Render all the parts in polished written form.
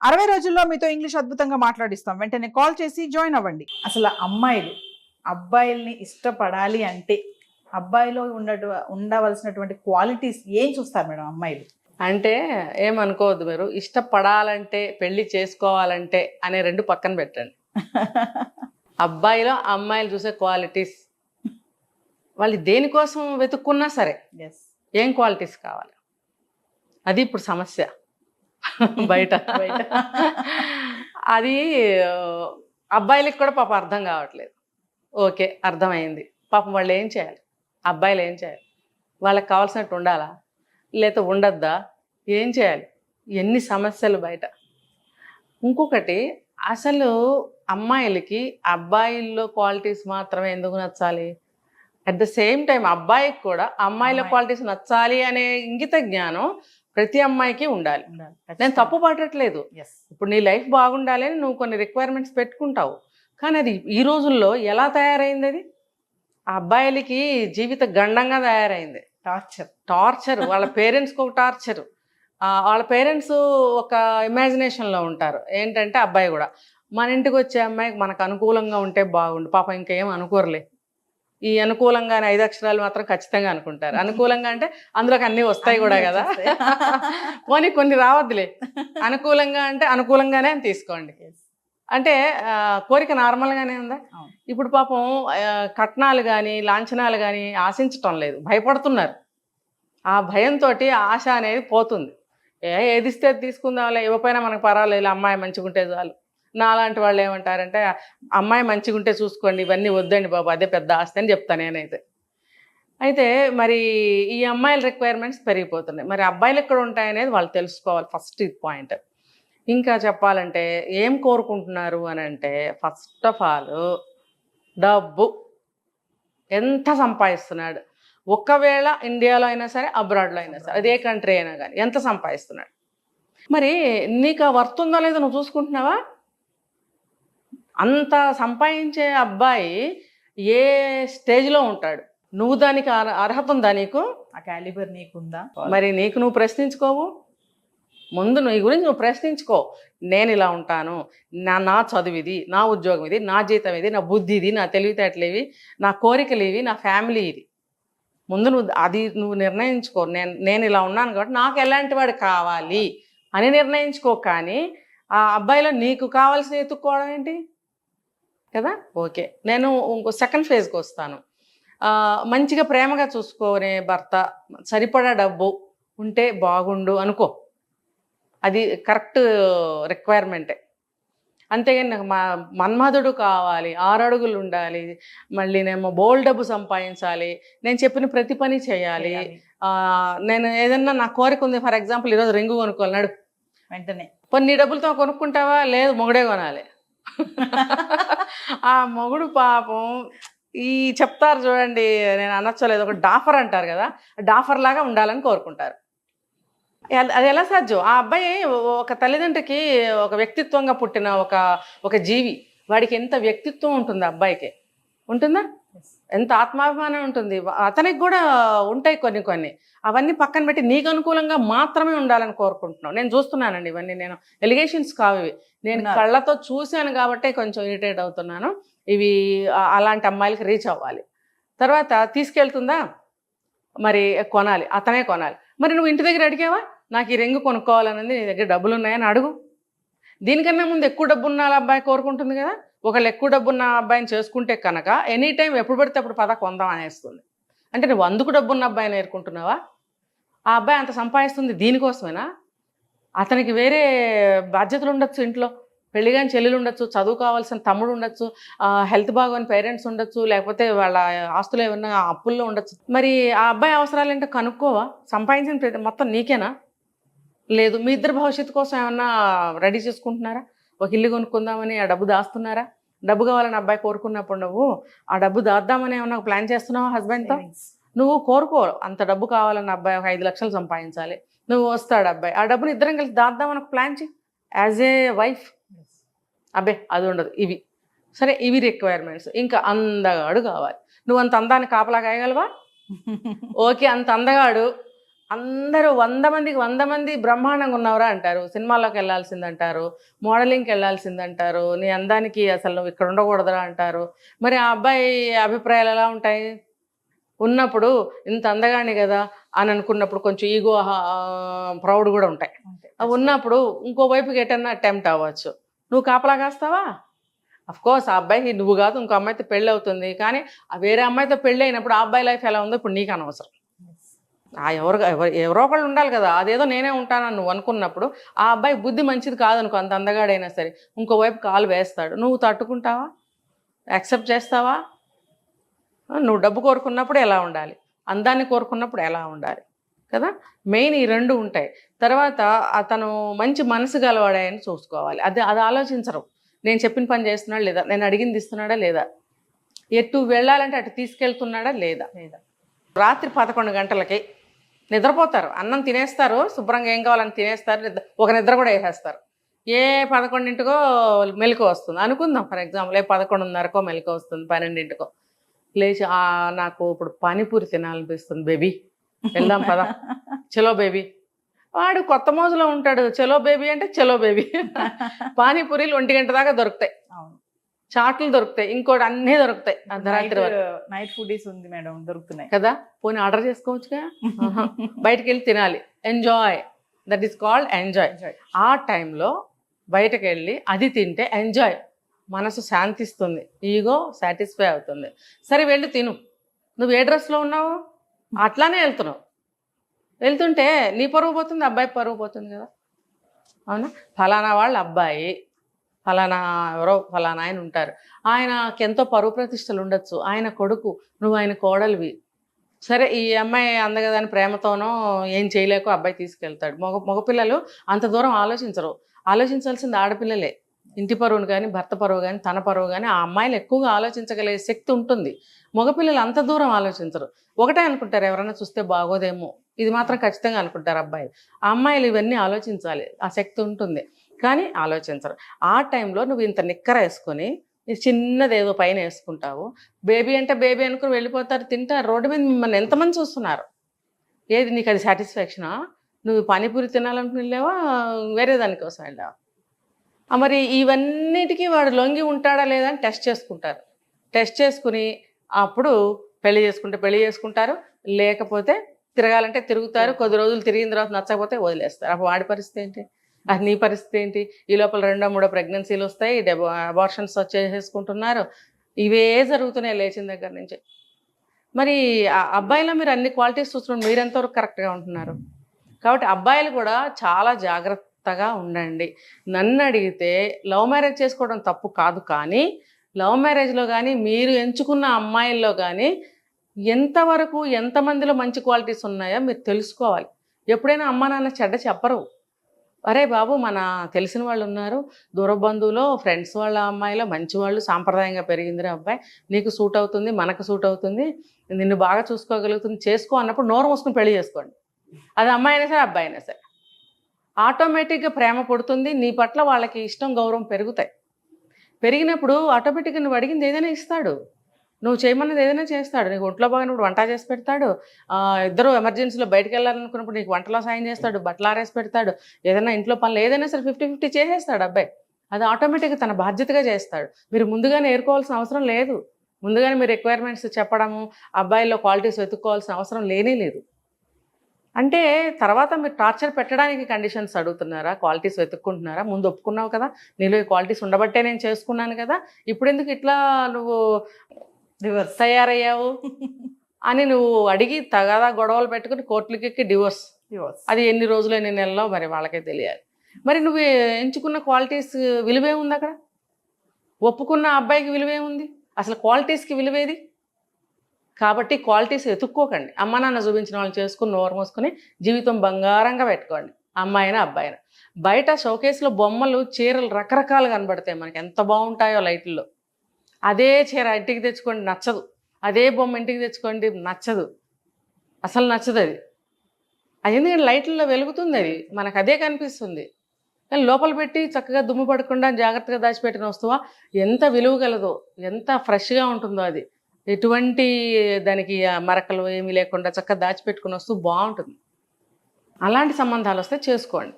60 రోజుల్లో మీతో ఇంగ్లీష్ అద్భుతంగా మాట్లాడిస్తాం. వెంటనే కాల్ చేసి జాయిన్ అవ్వండి. అసలు అమ్మాయిలు అబ్బాయిల్ని ఇష్టపడాలి అంటే అబ్బాయిలో ఉండవలసినటువంటి క్వాలిటీస్ ఏం చూస్తారు మేడం అమ్మాయిలు? అంటే ఏమనుకోవద్దు మీరు, ఇష్టపడాలంటే పెళ్లి చేసుకోవాలంటే అనే రెండు పక్కన పెట్టండి. అబ్బాయిలో అమ్మాయిలు చూసే క్వాలిటీస్, వాళ్ళు దేనికోసం వెతుక్కున్నా సరే ఏం క్వాలిటీస్ కావాలి, అది ఇప్పుడు సమస్య బయట. అది అబ్బాయిలకి కూడా పాపం అర్థం కావట్లేదు. ఓకే, అర్థమైంది. పాపం వాళ్ళు ఏం చేయాలి, అబ్బాయిలు ఏం చేయాలి? వాళ్ళకి కావాల్సినట్టు ఉండాలా, లేకపోతే ఉండద్దా, ఏం చేయాలి? ఎన్ని సమస్యలు బయట. ఇంకొకటి, అసలు అమ్మాయిలకి అబ్బాయిల్లో క్వాలిటీస్ మాత్రమే ఎందుకు నచ్చాలి? అట్ ద సేమ్ టైం అబ్బాయికి కూడా అమ్మాయిల క్వాలిటీస్ నచ్చాలి అనే ఇంగిత జ్ఞానం ప్రతి అమ్మాయికి ఉండాలి. నేను తప్పు పట్టట్లేదు. ఇప్పుడు నీ లైఫ్ బాగుండాలి అని నువ్వు కొన్ని రిక్వైర్మెంట్స్ పెట్టుకుంటావు, కానీ అది ఈ రోజుల్లో ఎలా తయారైంది? అది ఆ అబ్బాయిలకి జీవిత గండంగా తయారైంది. టార్చర్ వాళ్ళ పేరెంట్స్కి ఒక టార్చర్. వాళ్ళ పేరెంట్స్ ఒక ఇమాజినేషన్లో ఉంటారు. ఏంటంటే అబ్బాయి కూడా మన ఇంటికి వచ్చే అమ్మాయికి మనకు అనుకూలంగా ఉంటే బాగుండు. పాపం ఇంకేం అనుకోరులే. ఈ అనుకూలంగానే 5 అక్షరాలు మాత్రం ఖచ్చితంగా అనుకుంటారు. అనుకూలంగా అంటే అందులోకి అన్నీ వస్తాయి కూడా కదా, పోనీ కొన్ని రావద్దులే. అనుకూలంగా అంటే అనుకూలంగానే అని తీసుకోండి. అంటే కోరిక నార్మల్గానే ఉందా? ఇప్పుడు పాపం కట్నాలు కానీ లాంఛనాలు కానీ ఆశించటం లేదు, భయపడుతున్నారు. ఆ భయంతో ఆశ అనేది పోతుంది. ఏది ఇస్తే తీసుకుందాంలే, ఇవ్వపోయినా మనకు పర్వాలేదు, అమ్మాయి మంచిగుంటే చాలు. నాలాంటి వాళ్ళు ఏమంటారంటే, అమ్మాయి మంచిగుంటే చూసుకోండి, ఇవన్నీ వద్దండి బాబు, అదే పెద్ద ఆస్తి అని చెప్తాను నేనైతే. అయితే మరి ఈ అమ్మాయిల రిక్వైర్మెంట్స్ పెరిగిపోతున్నాయి. మరి అబ్బాయిలు ఎక్కడ ఉంటాయనేది వాళ్ళు తెలుసుకోవాలి, ఫస్ట్ పాయింట్. ఇంకా చెప్పాలంటే ఏం కోరుకుంటున్నారు అని అంటే, ఫస్ట్ ఆఫ్ ఆల్ డబ్బు. ఎంత సంపాదిస్తున్నాడు, ఒకవేళ ఇండియాలో అయినా సరే అబ్రాడ్లో అయినా సరే, అదే కంట్రీ అయినా కానీ ఎంత సంపాదిస్తున్నాడు. మరి నీకు ఆ వర్త్ ఉందో లేదో నువ్వు చూసుకుంటున్నావా? అంత సంపాదించే అబ్బాయి ఏ స్టేజ్లో ఉంటాడు? నువ్వు దానికి అర్హత ఉందా? నీకు ఆ క్యాలిబర్ నీకుందా? మరి నీకు నువ్వు ప్రశ్నించుకోవు. ముందు నీ గురించి నువ్వు ప్రశ్నించుకో. నేను ఇలా ఉంటాను, నా చదువు ఇది, నా ఉద్యోగం ఇది, నా జీతం ఇది, నా బుద్ధి ఇది, నా తెలివితేటలు ఇవి, నా కోరికలు ఇవి, నా ఫ్యామిలీ ఇది. ముందు నువ్వు నిర్ణయించుకో. నేను ఇలా ఉన్నాను కాబట్టి నాకు ఎలాంటి వాడు కావాలి అని నిర్ణయించుకో. కానీ ఆ అబ్బాయిలో నీకు కావాల్సిన ఎత్తుక్కోవడం ఏంటి కదా? ఓకే, నేను ఇంకో సెకండ్ ఫేజ్కి వస్తాను. మంచిగా ప్రేమగా చూసుకునే భర్త, సరిపడా డబ్బు ఉంటే బాగుండు అనుకో, అది కరెక్ట్ రిక్వైర్మెంటే. అంతేగాని నాకు మన్మధుడు కావాలి, 6 అడుగులు ఉండాలి, మళ్ళీ నేను బోల్ డబ్బు సంపాదించాలి, నేను చెప్పిన ప్రతి పని చేయాలి, నేను ఏదన్నా నా కోరిక ఉంది, ఫర్ ఎగ్జాంపుల్ ఈరోజు రింగు కొనుక్కోవాలి, వెంటనే కొన్ని డబ్బులతో కొనుక్కుంటావా? లేదు, మొగుడే కొనాలి. ఆ మొగుడు పాపం ఈ చెప్తారు చూడండి, నేను అనొచ్చలేదు, ఒక డాఫర్ అంటారు కదా, డాఫర్ లాగా ఉండాలని కోరుకుంటారు. అది ఎలా సాధ్యం? ఆ అబ్బాయి ఒక తల్లిదండ్రికి ఒక వ్యక్తిత్వంగా పుట్టిన ఒక జీవి. వాడికి ఎంత వ్యక్తిత్వం ఉంటుంది అబ్బాయికి? ఉంటుందా? ఎంత ఆత్మాభిమానం ఉంటుంది? అతనికి కూడా ఉంటాయి కొన్ని. అవన్నీ పక్కన పెట్టి నీకు అనుకూలంగా మాత్రమే ఉండాలని కోరుకుంటున్నావు. నేను చూస్తున్నానండి ఇవన్నీ, నేను ఎలిగేషన్స్ కావు ఇవి, నేను కళ్ళతో చూశాను కాబట్టి కొంచెం ఇరిటేట్ అవుతున్నాను. ఇవి అలాంటి అమ్మాయిలకి రీచ్ అవ్వాలి. తర్వాత తీసుకెళ్తుందా? మరి కొనాలి, అతనే కొనాలి. మరి నువ్వు ఇంటి దగ్గర అడిగావా, నాకు ఈ రింగు కొనుక్కోవాలన్నది, నీ దగ్గర డబ్బులు ఉన్నాయని అడుగు. దీనికన్నా ముందు ఎక్కువ డబ్బు ఉన్న అబ్బాయి కోరుకుంటుంది కదా. ఒకళ్ళు ఎక్కువ డబ్బున్న అబ్బాయిని చేసుకుంటే కనుక ఎనీ టైం ఎప్పుడు పడితే అప్పుడు పద కొందాం అనేస్తుంది. అంటే నువ్వు అందుకు డబ్బున్న అబ్బాయిని ఏరుకుంటున్నావా? ఆ అబ్బాయి అంత సంపాదిస్తుంది దీనికోసమేనా? అతనికి వేరే బాధ్యతలు ఉండొచ్చు, ఇంట్లో పెళ్ళిగాని చెల్లెలు ఉండొచ్చు, చదువు కావాల్సిన తమ్ముడు ఉండొచ్చు, హెల్త్ బాగోని పేరెంట్స్ ఉండొచ్చు, లేకపోతే వాళ్ళ ఆస్తులు ఏమన్నా అప్పుల్లో ఉండొచ్చు. మరి ఆ అబ్బాయి అవసరాలు ఏంటో కనుక్కోవా? సంపాదించిన మొత్తం నీకేనా? లేదు, మీ ఇద్దరు భవిష్యత్తు కోసం ఏమన్నా రెడీ చేసుకుంటున్నారా? ఒక ఇల్లు కొనుక్కుందామని ఆ డబ్బు దాస్తున్నారా? డబ్బు కావాలని అబ్బాయి కోరుకున్నప్పుడు నువ్వు ఆ డబ్బు దాద్దామని ఏమన్నా ప్లాన్ చేస్తున్నావా హస్బెండ్తో? నువ్వు కోరుకో, అంత డబ్బు కావాలన్న అబ్బాయి ఒక 5 లక్షలు సంపాదించాలి, నువ్వు వస్తాడు అబ్బాయి, ఆ డబ్బుని ఇద్దరం కలిసి దాద్దామని ఒక ప్లాన్ చేయి యాజ్ ఏ వైఫ్. అబ్బే అది ఉండదు. ఇవి సరే, ఇవి రిక్వైర్మెంట్స్. ఇంకా అందగాడు కావాలి. నువ్వు అంత అందాన్ని కాపలా కాయగలవా? ఓకే, అంత అందగాడు అందరూ 100 మంది బ్రహ్మాండంగా ఉన్నవరా అంటారు, సినిమాల్లోకి వెళ్ళాల్సిందంటారు, మోడలింగ్కి వెళ్ళాల్సిందంటారు, నీ అందానికి అసలు నువ్వు ఇక్కడ ఉండకూడదురా అంటారు. మరి ఆ అబ్బాయి అభిప్రాయాలు ఎలా ఉంటాయి? ఉన్నప్పుడు ఇంత అందగాని కదా అని అనుకున్నప్పుడు కొంచెం ఈగో ప్రౌడ్ కూడా ఉంటాయి. అవి ఉన్నప్పుడు ఇంకో వైపుకి ఎటన్నా అటెంప్ట్ అవ్వచ్చు. నువ్వు కాపలా కాస్తావా? కోర్స్ ఆ అబ్బాయికి నువ్వు కాదు ఇంకో అమ్మాయితో పెళ్ళి అవుతుంది, కానీ ఆ వేరే అమ్మాయితో పెళ్ళి అయినప్పుడు ఆ అబ్బాయి లైఫ్ ఎలా ఉందో ఇప్పుడు నీకు అనవసరం. ఎవరో ఒకళ్ళు ఉండాలి కదా. అదేదో నేనే ఉంటానని నువ్వు అనుకున్నప్పుడు ఆ అబ్బాయి బుద్ధి మంచిది కాదనుకో, అంత అందగాడైనా సరే ఇంకో వైపు కాలు వేస్తాడు. నువ్వు తట్టుకుంటావా? యాక్సెప్ట్ చేస్తావా? నువ్వు డబ్బు కోరుకున్నప్పుడు ఎలా ఉండాలి, అందాన్ని కోరుకున్నప్పుడు ఎలా ఉండాలి కదా. మెయిన్ ఈ రెండు ఉంటాయి. తర్వాత అతను మంచి మనసు గలవాడని చూసుకోవాలి. అది ఆలోచించరు. నేను చెప్పిన పని చేస్తున్నాడా లేదా, నేను అడిగింది ఇస్తున్నాడా లేదా, ఎటు వెళ్ళాలంటే అటు తీసుకెళ్తున్నాడా లేదా. రాత్రి 11 గంటలకి నిద్రపోతారు, అన్నం తినేస్తారు, శుభ్రంగా ఏం కావాలని తినేస్తారు, ఒక నిద్ర కూడా వేసేస్తారు. 11కో మెలకు వస్తుంది అనుకుందాం, ఫర్ ఎగ్జాంపుల్ 11:30కో మెలకు వస్తుంది, 12కో లేచి నాకు ఇప్పుడు పానీపూరి తినాలనిపిస్తుంది బేబీ, వెళ్దాం పదా, చలో బేబీ. వాడు కొత్త మోజులో ఉంటాడు, చలో బేబీ అంటే చలో బేబీ. పానీపూరీలు 1 గంట దాకా దొరుకుతాయి, చాట్లు దొరుకుతాయి, ఇంకోటి అన్నీ దొరుకుతాయి. అర్ధరాత్రి నైట్ ఫుడీస్ ఉంది మేడం, దొరుకుతున్నాయి కదా. పోనీ ఆర్డర్ చేసుకోవచ్చుగా. బయటకు వెళ్ళి తినాలి, enjoy, that is called enjoy. ఆ టైంలో బయటకు వెళ్ళి అది తింటే ఎంజాయ్, మనసు శాంతిస్తుంది, ఈగో సాటిస్ఫై అవుతుంది. సరే వెళ్ళి తిను. నువ్వు ఏ డ్రెస్లో ఉన్నావు అట్లానే వెళ్తున్నావు, వెళ్తుంటే నీ పరువు పోతుంది, అబ్బాయి పరువు పోతుంది కదా. అవునా? ఫలానా వాళ్ళ అబ్బాయి, ఫలానా ఎవరో ఫలానా ఆయన ఉంటారు, ఆయనకి ఎంతో పరువు ప్రతిష్టలు ఉండొచ్చు, ఆయన కొడుకు, నువ్వు ఆయన కోడలివి. సరే ఈ అమ్మాయి అందగదని ప్రేమతోనో ఏం చేయలేకో అబ్బాయి తీసుకెళ్తాడు. మగపిల్లలు అంత దూరం ఆలోచించరు. ఆలోచించాల్సింది ఆడపిల్లలే. ఇంటి పరువును కానీ, భర్త పరువు కానీ, తన పరువు కానీ ఆ అమ్మాయిలు ఎక్కువగా ఆలోచించగలిగే శక్తి ఉంటుంది. మగపిల్లలు అంత దూరం ఆలోచించరు. ఒకటే అనుకుంటారు, ఎవరైనా చూస్తే బాగోదేమో, ఇది మాత్రం ఖచ్చితంగా అనుకుంటారు అబ్బాయిలు. ఆ అమ్మాయిలు ఇవన్నీ ఆలోచించాలి, ఆ శక్తి ఉంటుంది, కానీ ఆలోచించరు. ఆ టైంలో నువ్వు ఇంత నిక్కర వేసుకొని చిన్నదేదో పైన వేసుకుంటావు, బేబీ అంటే బేబీ అనుకుని వెళ్ళిపోతారు, తింటారు. రోడ్డు మీద మిమ్మల్ని ఎంతమంది చూస్తున్నారు. ఏది నీకు అది సాటిస్ఫాక్షనా? నువ్వు పానీపూరి తినాలనుకుని వెళ్ళావా, వేరే దానికోసం వెళ్ళావా? మరి ఇవన్నిటికీ వాడు లొంగి ఉంటాడా లేదా అని టెస్ట్ చేసుకుంటారు. టెస్ట్ చేసుకుని అప్పుడు పెళ్లి చేసుకుంటారు, లేకపోతే తిరగాలంటే తిరుగుతారు. కొద్ది రోజులు తిరిగిన తర్వాత నచ్చకపోతే వదిలేస్తారు. అప్పుడు వాడి పరిస్థితి ఏంటి, అది నీ పరిస్థితి ఏంటి? ఈ లోపల 2-3 ప్రెగ్నెన్సీలు వస్తాయి, అబార్షన్స్ వచ్చేసుకుంటున్నారు. ఇవే జరుగుతున్నాయి లేచిన దగ్గర నుంచి. మరి ఆ అబ్బాయిలో మీరు అన్ని క్వాలిటీస్ చూసుకుని మీరు ఎంతవరకు కరెక్ట్గా ఉంటున్నారు? కాబట్టి అబ్బాయిలు కూడా చాలా జాగ్రత్తగా ఉండండి. నన్ను అడిగితే లవ్ మ్యారేజ్ చేసుకోవడం తప్పు కాదు, కానీ లవ్ మ్యారేజ్లో కానీ మీరు ఎంచుకున్న అమ్మాయిల్లో కానీ ఎంతవరకు ఎంతమందిలో మంచి క్వాలిటీస్ ఉన్నాయో మీరు తెలుసుకోవాలి. ఎప్పుడైనా అమ్మా నాన్న చెడ్డ చెప్పరు. అరే బాబు, మన తెలిసిన వాళ్ళు ఉన్నారు, దూర బంధువులో ఫ్రెండ్స్ వాళ్ళ అమ్మాయిలో మంచి వాళ్ళు, సాంప్రదాయంగా పెరిగిందిరా అబ్బాయి, నీకు సూట్ అవుతుంది, మనకు సూట్ అవుతుంది, నిన్ను బాగా చూసుకోగలుగుతుంది, చేసుకో అన్నప్పుడు నోరు మూసుకుని పెళ్లి చేసుకోండి. అది అమ్మాయి అయినా సరే అబ్బాయి అయినా సరే. ఆటోమేటిక్గా ప్రేమ పుడుతుంది, నీ పట్ల వాళ్ళకి ఇష్టం గౌరవం పెరుగుతాయి. పెరిగినప్పుడు ఆటోమేటిక్గా నువ్వు అడిగింది ఏదైనా ఇస్తాడు, నువ్వు చేయమన్నది ఏదైనా చేస్తాడు. నీకు ఒంట్లో బాగానప్పుడు వంట చేసి పెడతాడు, ఇద్దరు ఎమర్జెన్సీలో బయటకు వెళ్ళాలనుకున్నప్పుడు నీకు వంటలో సాయం చేస్తాడు, బట్టలు ఆరేసి పెడతాడు, ఏదైనా ఇంట్లో పనులు ఏదైనా సరే 50-50 చేసేస్తాడు అబ్బాయి. అది ఆటోమేటిక్గా తన బాధ్యతగా చేస్తాడు. మీరు ముందుగానే ఏరుకోవాల్సిన అవసరం లేదు. ముందుగానే మీరు రిక్వైర్మెంట్స్ చెప్పడము, అబ్బాయిల్లో క్వాలిటీస్ వెతుక్కోవాల్సిన అవసరం లేనే లేదు. అంటే తర్వాత మీరు టార్చర్ పెట్టడానికి కండిషన్స్ అడుగుతున్నారా, క్వాలిటీస్ వెతుక్కుంటున్నారా? ముందు ఒప్పుకున్నావు కదా, నీలో ఈ క్వాలిటీస్ ఉండబట్టే నేను చేసుకున్నాను కదా, ఇప్పుడు ఎందుకు ఇట్లా నువ్వు రివర్స్ తయారయ్యావు అని నువ్వు అడిగి తగదా గొడవలు పెట్టుకుని కోర్టులకి ఎక్కి డివోర్స్. అది ఎన్ని రోజులు ఎన్ని నెలలో మరి వాళ్ళకే తెలియాలి. మరి నువ్వు ఎంచుకున్న క్వాలిటీస్ విలువే ఉంది అక్కడ? ఒప్పుకున్న అబ్బాయికి విలువే ఉంది, అసలు క్వాలిటీస్కి విలువేది? కాబట్టి క్వాలిటీస్ వెతుక్కోకండి. అమ్మ నాన్న చూపించిన వాళ్ళు చేసుకుని నోరు మూసుకొని జీవితం బంగారంగా పెట్టుకోండి, అమ్మాయినా అబ్బాయినా. బయట షోకేస్లో బొమ్మలు, చీరలు రకరకాలు కనబడతాయి మనకి, ఎంత బాగుంటాయో లైట్లలో. అదే చీర ఇంటికి తెచ్చుకోండి నచ్చదు, అదే బొమ్మ ఇంటికి తెచ్చుకోండి నచ్చదు, అసలు నచ్చదు. అది ఎందుకంటే లైట్లలో వెలుగుతుంది, అది మనకు అదే కనిపిస్తుంది. కానీ లోపల పెట్టి చక్కగా దుమ్ము పడకుండా జాగ్రత్తగా దాచిపెట్టిన వస్తువా ఎంత విలువ కలదో, ఎంత ఫ్రెష్గా ఉంటుందో, అది ఎటువంటి దానికి మరకలు ఏమీ లేకుండా చక్కగా దాచిపెట్టుకున్న వస్తువు బాగుంటుంది. అలాంటి సంబంధాలు వస్తే చేసుకోండి,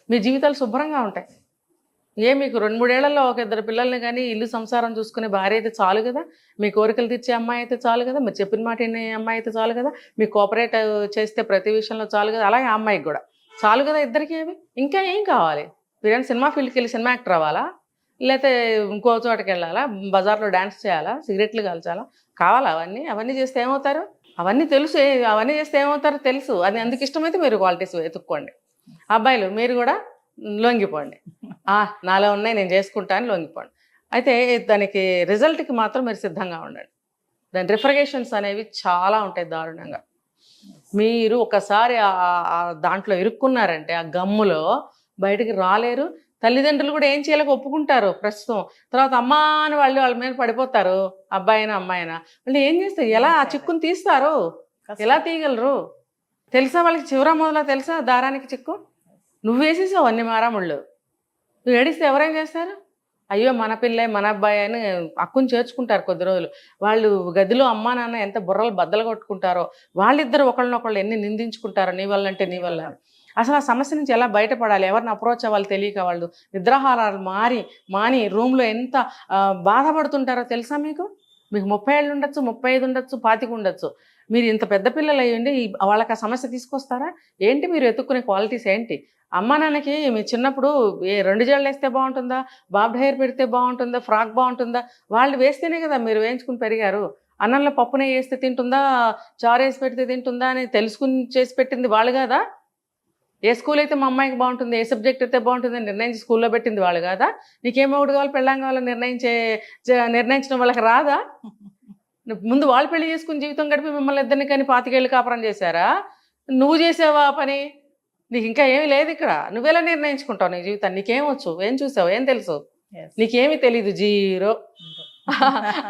మీ జీవితాలు శుభ్రంగా ఉంటాయి. మీకు 2-3 ఏళ్లలో ఒక 2 పిల్లల్ని కానీ ఇల్లు సంసారం చూసుకునే భార్య అయితే చాలు కదా, మీ కోరికలు తీర్చే అమ్మాయి అయితే చాలు కదా, మీరు చెప్పిన మాట వినే అమ్మాయి అయితే చాలు కదా, మీ కోఆపరేట్ చేస్తే ప్రతి విషయంలో చాలు కదా, అలాగే ఆ అమ్మాయికి కూడా చాలు కదా, ఇద్దరికి అవి. ఇంకా ఏం కావాలి? మీరేమైనా సినిమా ఫీల్డ్కి వెళ్ళి సినిమా యాక్టర్ అవ్వాలా, లేకపోతే ఇంకో చోటకి వెళ్ళాలా, బజార్లో డ్యాన్స్ చేయాలా, సిగరెట్లు కాల్చాలా? కావాలా అవన్నీ చేస్తే ఏమవుతారు? అవన్నీ తెలుసు, అవన్నీ చేస్తే ఏమవుతారో తెలుసు. అది అందుకు ఇష్టమైతే మీరు క్వాలిటీస్ వెతుక్కోండి. అబ్బాయిలు మీరు కూడా లొంగిపోండి, నాలో ఉన్నాయి నేను చేసుకుంటా అని లొంగిపోండి. అయితే దానికి రిజల్ట్కి మాత్రం మీరు సిద్ధంగా ఉండండి. దాని రిఫ్రిగేషన్స్ అనేవి చాలా ఉంటాయి దారుణంగా. మీరు ఒకసారి దాంట్లో ఇరుక్కున్నారంటే ఆ గమ్ములో బయటికి రాలేరు. తల్లిదండ్రులు కూడా ఏం చేయలేక ఒప్పుకుంటారు ప్రస్తుతం. తర్వాత అమ్మా అని వాళ్ళ మీద పడిపోతారు, అబ్బాయినా అమ్మాయినా. వాళ్ళు ఏం చేస్తారు? ఎలా ఆ చిక్కుని తీస్తారు? ఎలా తీయగలరు? తెలుసా వాళ్ళకి? చివర మొదల తెలుసా దారానికి చిక్కు? నువ్వు వేసేసావు అన్ని మారాముళ్ళు. నువ్వు ఏడిస్తే ఎవరేం చేస్తారు? అయ్యో మన పిల్లే మన అబ్బాయి అని అక్కుని చేర్చుకుంటారు కొద్ది రోజులు. వాళ్ళు గదిలో అమ్మా నాన్న ఎంత బుర్రలు బద్దలు కొట్టుకుంటారో, వాళ్ళిద్దరు ఒకళ్ళనొకళ్ళు ఎన్ని నిందించుకుంటారో, నీ వల్ల అంటే నీ వల్ల. అసలు ఆ సమస్య నుంచి ఎలా బయటపడాలి, ఎవరిని అప్రోచ్ అవ్వాలి తెలియక వాళ్ళు నిద్రాహారాలు మాని రూమ్లో ఎంత బాధపడుతుంటారో తెలుసా మీకు? 30 ఏళ్ళు ఉండొచ్చు, 35 ఉండొచ్చు, 25 ఉండొచ్చు. మీరు ఇంత పెద్ద పిల్లలు అయ్యండి వాళ్ళకి ఆ సమస్య తీసుకొస్తారా ఏంటి? మీరు ఎత్తుక్కునే క్వాలిటీస్ ఏంటి? అమ్మా నాన్నకి మీ చిన్నప్పుడు 2 జడలు వేస్తే బాగుంటుందా, బాబ్డ్ హెయిర్ పెడితే బాగుంటుందా, ఫ్రాక్ బాగుంటుందా? వాళ్ళు వేస్తేనే కదా మీరు వేయించుకుని పెరిగారు. అన్నంలో పప్పునే వేస్తే తింటుందా, చారు వేసి పెడితే తింటుందా అని తెలుసుకుని చేసి పెట్టింది వాళ్ళు కదా. ఏ స్కూల్ అయితే మా అమ్మాయికి బాగుంటుంది, ఏ సబ్జెక్ట్ అయితే బాగుంటుంది నిర్ణయించి స్కూల్లో పెట్టింది వాళ్ళు కదా. నీకేం ఒకటి కావాలి, పెళ్ళాం కావాలో నిర్ణయించడం వాళ్ళకి రాదా? ముందు వాళ్ళు పెళ్లి చేసుకుని జీవితం గడిపి మిమ్మల్ని ఇద్దరిని కానీ 25 ఏళ్ళు కాపురం చేశారా? నువ్వు చేసావా పని? నీకు ఇంకా ఏమీ లేదు ఇక్కడ. నువ్వెలా నిర్ణయించుకుంటావు నీ జీవితాన్ని? నీకేమొచ్చు, ఏం చూసావు, ఏం తెలుసు? నీకేమీ తెలీదు, జీరో.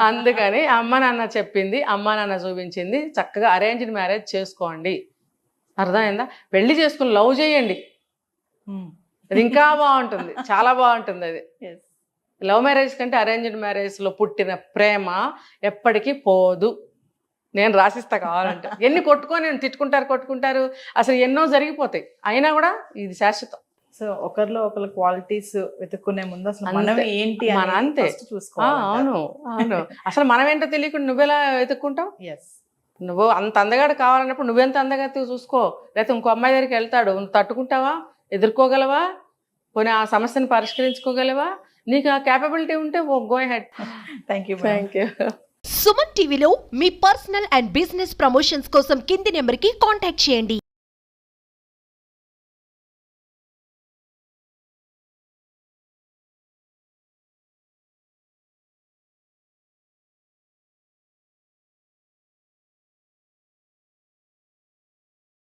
అందుకని అమ్మ నాన్న చెప్పింది, అమ్మ నాన్న చూపించింది, చక్కగా అరేంజ్డ్ మ్యారేజ్ చేసుకోండి. అర్థమైందా? పెళ్లి చేసుకుని లవ్ చేయండి, అది ఇంకా బాగుంటుంది, చాలా బాగుంటుంది. అది లవ్ మ్యారేజ్ కంటే అరేంజ్డ్ మ్యారేజ్లో పుట్టిన ప్రేమ ఎప్పటికీ పోదు. నేను రాసిస్తా కావాలంటే. ఎన్ని కొట్టుకుంటారు, అసలు ఎన్నో జరిగిపోతాయి, అయినా కూడా ఇది శాశ్వతం. సో ఒకరిలో ఒకరు క్వాలిటీస్ వెతుక్కునే ముందు అసలు మనం ఏంటి మన అంతే చూసుకోవాలి. అవును అసలు మనం ఏంటో తెలియకుండా నువ్వెలా వెతుక్కుంటావు? నువ్వు అంత అందగాడు కావాలన్నప్పుడు నువ్వెంత అందగా చూసుకో. లేకపోతే ఇంకో అమ్మాయి దగ్గరికి వెళ్తాడు, నువ్వు తట్టుకుంటావా, ఎదుర్కోగలవా, పోనీ ఆ సమస్యను పరిష్కరించుకోగలవా? నీకు ఆ క్యాపబిలిటీ ఉంటే go head. Thank you. Suman టీవీలో మీ పర్సనల్ అండ్ బిజినెస్ ప్రమోషన్స్ కోసం కింది నెంబర్కి కాంటాక్ట్ చేయండి.